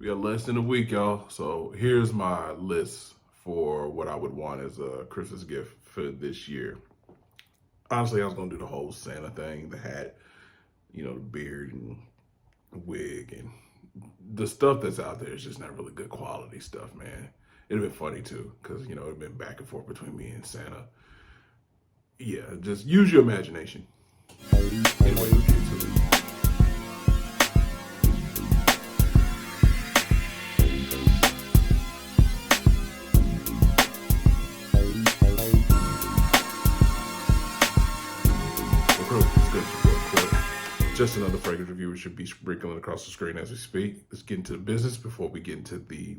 We got less than a week, y'all. So here's my list for what I would want as a Christmas gift for this year. Honestly, I was gonna do the whole Santa thing, the hat, the beard and wig, and the stuff that's out there is just not really good quality stuff, man. It'd have been funny too, because it'd been back and forth between me and Santa. Yeah, just use your imagination. Anyway, let's get to it. Just another fragrance review should be sprinkling across the screen as we speak. Let's get into the business before we get into the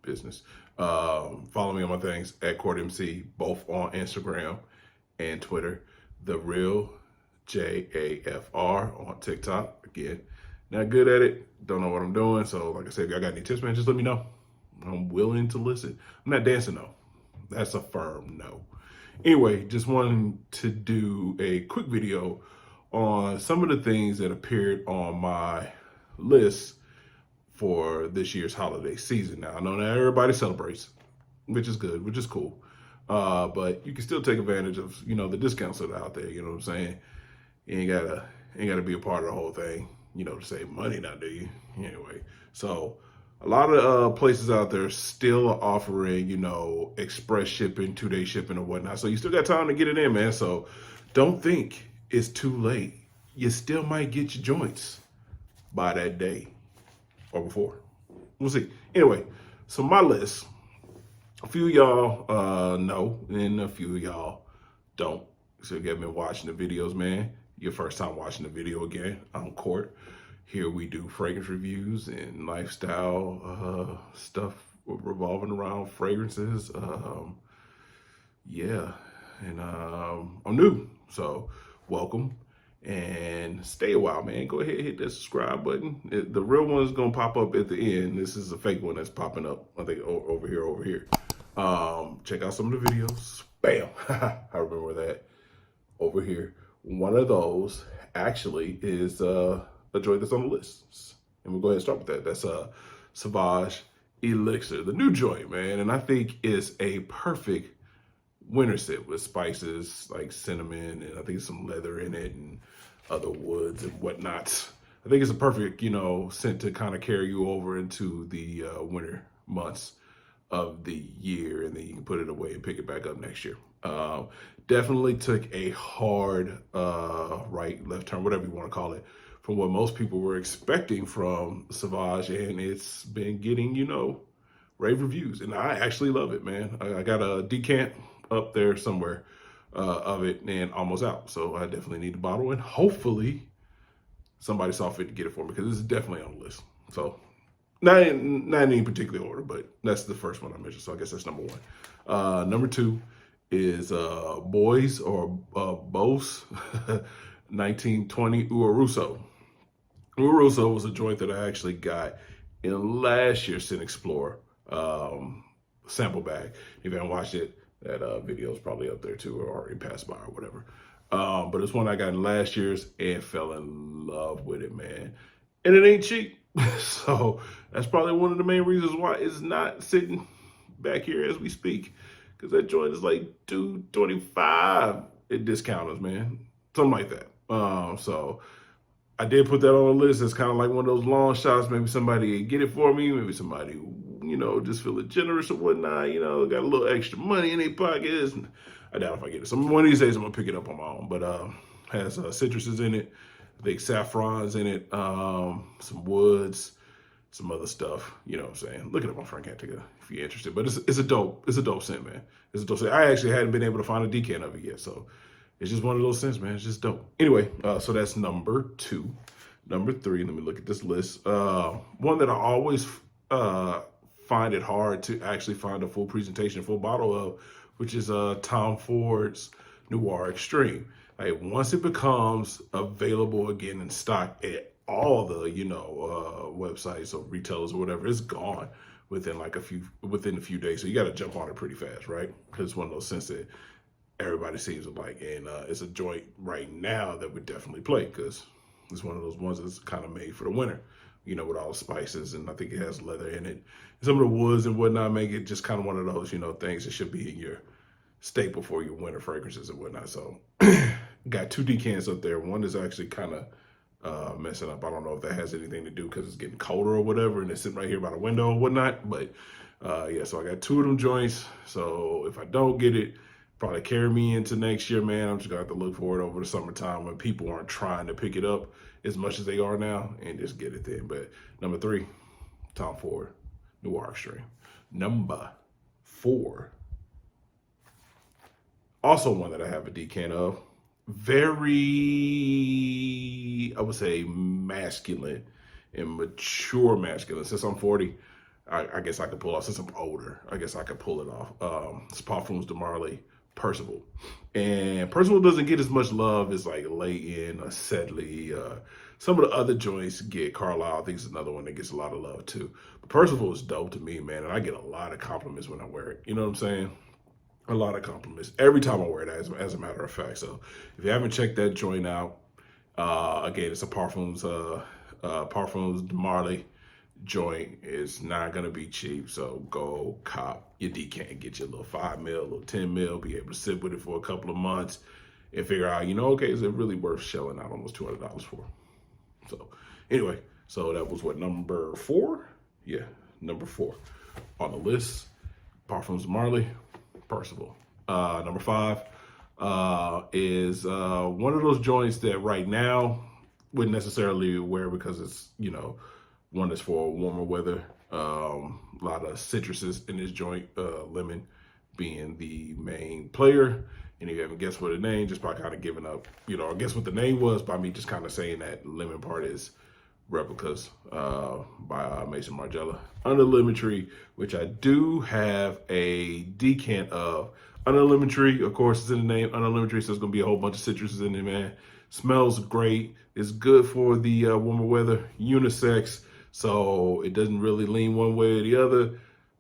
business. Follow me on my things at CourtMC, both on Instagram and Twitter. The Real JAFR on TikTok. Again, not good at it. Don't know what I'm doing. So like I said, if y'all got any tips, man, just let me know. I'm willing to listen. I'm not dancing though. That's a firm no. Anyway, just wanted to do a quick video on some of the things that appeared on my list for this year's holiday season. Now, I know not everybody celebrates, which is good, which is cool. But you can still take advantage of, the discounts that are out there. You know what I'm saying? You ain't gotta be a part of the whole thing, to save money now, do you? Anyway, so a lot of places out there still are offering, express shipping, 2-day shipping or whatnot. So you still got time to get it in, man. So don't think it's too late. You still might get your joints by that day or before. We'll see. Anyway, so my list, a few of y'all know, and a few of y'all don't. So if you haven't been watching the videos, man, your first time watching the video again, I'm Court. Here we do fragrance reviews and lifestyle stuff revolving around fragrances. Yeah, and I'm new, so welcome and stay a while, man. Go ahead, hit that subscribe button. The real one is gonna pop up at the end. This is a fake one that's popping up, I think, over here. Check out some of the videos. Bam. I remember that over here. One of those actually is a joint that's on the list, and we'll go ahead and start with that. That's Sauvage Elixir, the new joint, man, and I think it's a perfect winter scent with spices like cinnamon and I think some leather in it and other woods and whatnot. I think it's a perfect, scent to kind of carry you over into the winter months of the year, and then you can put it away and pick it back up next year. Definitely took a hard right, left turn, whatever you want to call it, from what most people were expecting from Sauvage, and it's been getting, rave reviews, and I actually love it, man. I got a decant up there somewhere of it and almost out, so I definitely need the bottle, and hopefully somebody saw fit to get it for me, because this is definitely on the list. So not in any particular order, but that's the first one I mentioned, so I guess that's number one. Number two is Bose 1920 Uaruso. Uaruso was a joint that I actually got in last year's Scent Explorer sample bag. If you haven't watched it, that video is probably up there too, or already passed by or whatever. But it's one I got in last year's and fell in love with it, man. And it ain't cheap. So that's probably one of the main reasons why it's not sitting back here as we speak. Because that joint is like $225 at discounters, man. Something like that. So I did put that on the list. It's kind of like one of those long shots. Maybe somebody get it for me. Maybe somebody, just feeling generous or whatnot. Got a little extra money in their pockets. I doubt if I get it. So one of these days I'm gonna pick it up on my own. But has citruses in it. I think saffrons in it. Some woods, some other stuff. You know what I'm saying? Look it up on Frank-Antica if you're interested. But it's a dope scent, man. It's a dope scent. I actually hadn't been able to find a decant of it yet, so it's just one of those scents, man. It's just dope. Anyway, so that's number two. Number three, let me look at this list. One that I always find it hard to actually find a full presentation, full bottle of, which is Tom Ford's Noir Extreme. Like, once it becomes available again in stock at all the websites or retailers or whatever, it's gone within a few days. So you got to jump on it pretty fast, right? Because it's one of those scents that everybody seems to like, and it's a joint right now that would definitely play, because it's one of those ones that's kind of made for the winter. you know, with all the spices, and I think it has leather in it. Some of the woods and whatnot make it just kind of one of those, you know, things that should be in your staple for your winter fragrances and whatnot. So got 2 decants up there. One is actually kind of messing up. I don't know if that has anything to do because it's getting colder or whatever, and it's sitting right here by the window or whatnot. But yeah, so I got 2 of them joints. So if I don't get it, probably carry me into next year, man. I'm just gonna have to look for it over the summertime when people aren't trying to pick it up as much as they are now, and just get it then. But number 3, Tom Ford, Noir Extreme. Number 4, also one that I have a decant of. Very, I would say, masculine and mature masculine. Since I'm 40, I guess I could pull off. Since I'm older, I guess I could pull it off. It's Parfums de Marly Percival. And Percival doesn't get as much love as like Lay-In or Sedley. Some of the other joints get. Carlisle, I think, is another one that gets a lot of love too. But Percival is dope to me, man. And I get a lot of compliments when I wear it. You know what I'm saying? A lot of compliments every time I wear it, as a matter of fact. So if you haven't checked that joint out, again, it's a Parfums de Marly joint. Is not gonna be cheap, so go cop your decant, get your little 5 mil, little 10 mil, be able to sit with it for a couple of months and figure out, you know, okay, is it really worth shelling out almost $200 for? So anyway, so that was what, number 4? Yeah, number 4 on the list. Parfums de Marly, Percival. Number 5 is one of those joints that right now wouldn't necessarily wear because it's, you know, one that's for warmer weather. A lot of citruses in this joint, lemon being the main player. And if you haven't guessed what the name, just by kind of giving up, you know, I guess what the name was by me just kind of saying that lemon part is Replicas by Maison Margiela. Under Lemon Tree, which I do have a decant of. Under Lemon Tree, of course, it's in the name. Under Lemon Tree, so there's going to be a whole bunch of citruses in there, man. Smells great. It's good for the warmer weather, unisex. So it doesn't really lean one way or the other.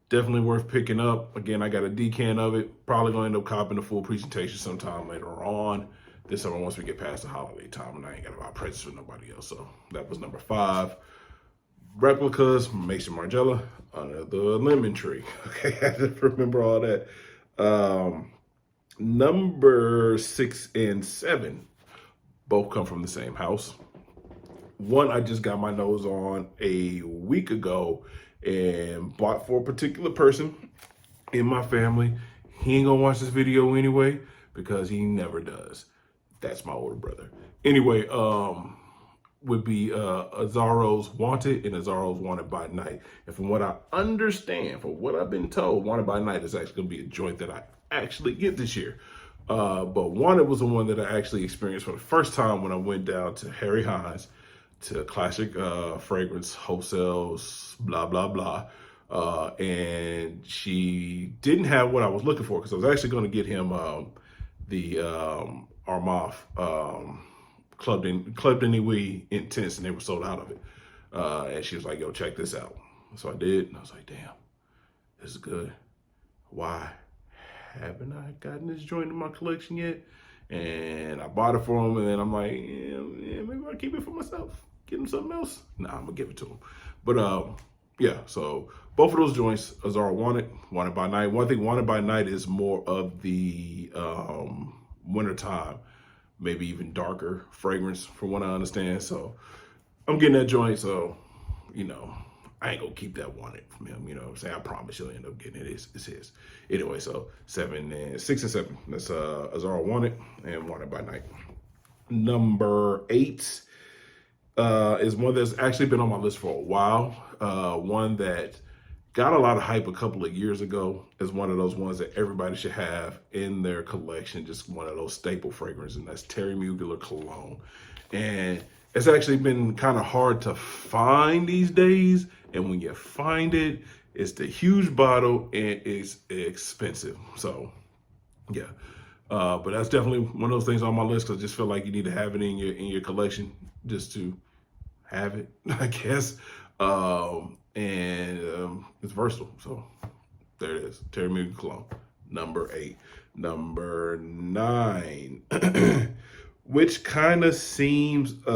Definitely worth picking up. Again, I got a decant of it. Probably going to end up copping the full presentation sometime later on this summer once we get past the holiday time, and I ain't got to buy presents for nobody else. So that was number 5. Replicas, Maison Margiela, Under the Lemon Tree. Okay, I have to remember all that. Number 6 and 7 both come from the same house. One I just got my nose on a week ago and bought for a particular person in my family. He ain't gonna watch this video anyway because he never does. That's my older brother. Anyway, would be Azzaro's Wanted and Azzaro's Wanted by Night. And from what I understand, from what I've been told, Wanted by Night is actually gonna be a joint that I actually get this year. But Wanted was the one that I actually experienced for the first time when I went down to Harry Hines, to Classic Fragrance Wholesales, blah, blah, blah. And she didn't have what I was looking for because I was actually going to get him the Armaf Club de Nuit Intense, and they were sold out of it. And she was like, yo, check this out. So I did, and I was like, damn, this is good. Why haven't I gotten this joint in my collection yet? And I bought it for him, and then I'm like, yeah, maybe I'll keep it for myself. Get him something else? Nah, I'm gonna give it to him. But yeah, so both of those joints, Azzaro Wanted by Night. One thing, Wanted by Night is more of the wintertime, maybe even darker fragrance from what I understand. So I'm getting that joint, so, you know, I ain't gonna keep that Wanted from him, you know what I'm saying? I promise you'll end up getting it. It's his. Anyway, so 6 and 7. That's Azzaro Wanted and Wanted by Night. Number 8 is one that's actually been on my list for a while. One that got a lot of hype a couple of years ago as one of those ones that everybody should have in their collection, just one of those staple fragrances, and that's Terry Mugler Cologne. And it's actually been kind of hard to find these days, and when you find it, it's the huge bottle and it's expensive. So yeah, but that's definitely one of those things on my list because I just feel like you need to have it in your collection just to have it, I guess. It's versatile. So there it is. Terry Mugler Cologne, number 8. Number 9, which kind of seems a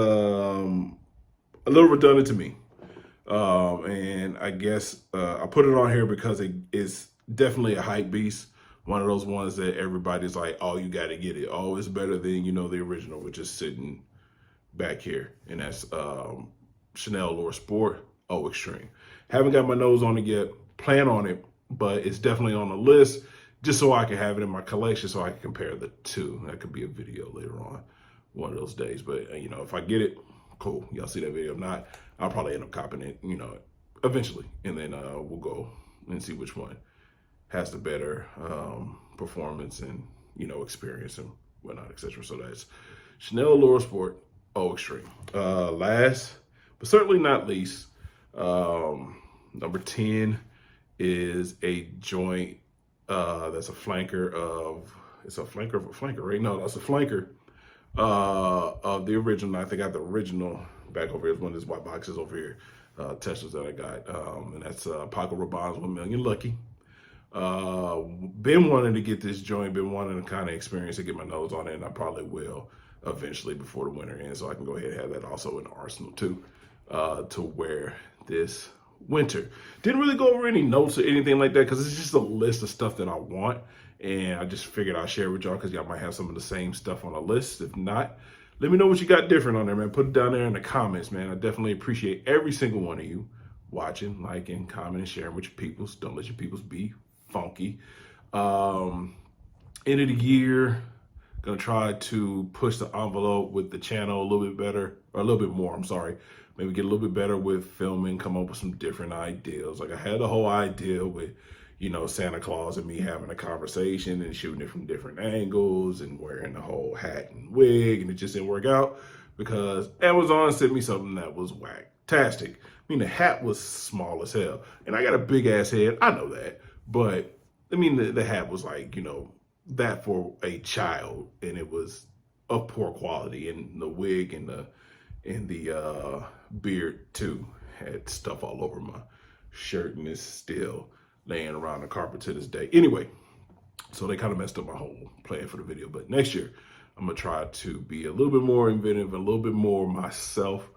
little redundant to me. And I guess I put it on here because it is definitely a hype beast. One of those ones that everybody's like, oh, you got to get it. Oh, it's better than, the original, which is sitting back here. And that's Chanel Noir Sport Extreme. Haven't got my nose on it yet. Plan on it, but it's definitely on the list just so I can have it in my collection so I can compare the two. That could be a video later on one of those days. But, if I get it, cool. Y'all see that video. If not, I'll probably end up copying it, eventually. And then we'll go and see which one has the better performance and, experience and whatnot, etc. So that's Chanel Noir Sport Extreme. Last, but certainly not least, number 10 is a joint that's a flanker of, it's a flanker of a flanker, right? No, that's a flanker of the original. I think I got the original back over here. It's one of these white boxes over here, Teslas that I got. And that's Paco Rabanne's 1 Million Lucky. Been wanting to get this joint, been wanting to kind of experience it, get my nose on it, and I probably will eventually before the winter ends, so I can go ahead and have that also in the arsenal too, to wear this winter. Didn't really go over any notes or anything like that because it's just a list of stuff that I want, and I just figured I'll share with y'all because y'all might have some of the same stuff on the list. If not, let me know what you got different on there, man. Put it down there in the comments, man. I definitely appreciate every single one of you watching, liking, commenting, sharing with your peoples. Don't let your peoples be funky. End of the year, gonna try to push the envelope with the channel a little bit better, or a little bit more, I'm sorry. Maybe get a little bit better with filming, come up with some different ideas. Like I had the whole idea with, Santa Claus and me having a conversation and shooting it from different angles and wearing the whole hat and wig, and it just didn't work out because Amazon sent me something that was whack-tastic. I mean, the hat was small as hell, and I got a big ass head, I know that, but I mean, the hat was like, that for a child, and it was of poor quality, and the wig and the beard too had stuff all over my shirt, and it's still laying around the carpet to this day. Anyway, so they kind of messed up my whole plan for the video, but next year I'm gonna try to be a little bit more inventive, a little bit more myself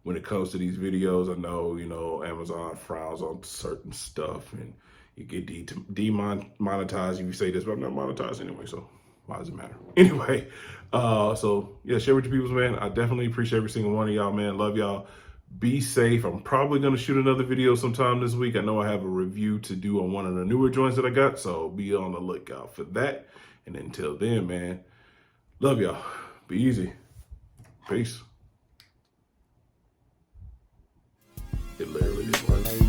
when it comes to these videos. I know, Amazon frowns on certain stuff, and you get demonetized if you say this, but I'm not monetized anyway, so why does it matter? Anyway, so yeah, share with your peoples, man. I definitely appreciate every single one of y'all, man. Love y'all. Be safe. I'm probably going to shoot another video sometime this week. I know I have a review to do on one of the newer joints that I got, so be on the lookout for that. And until then, man, love y'all. Be easy. Peace. It literally is like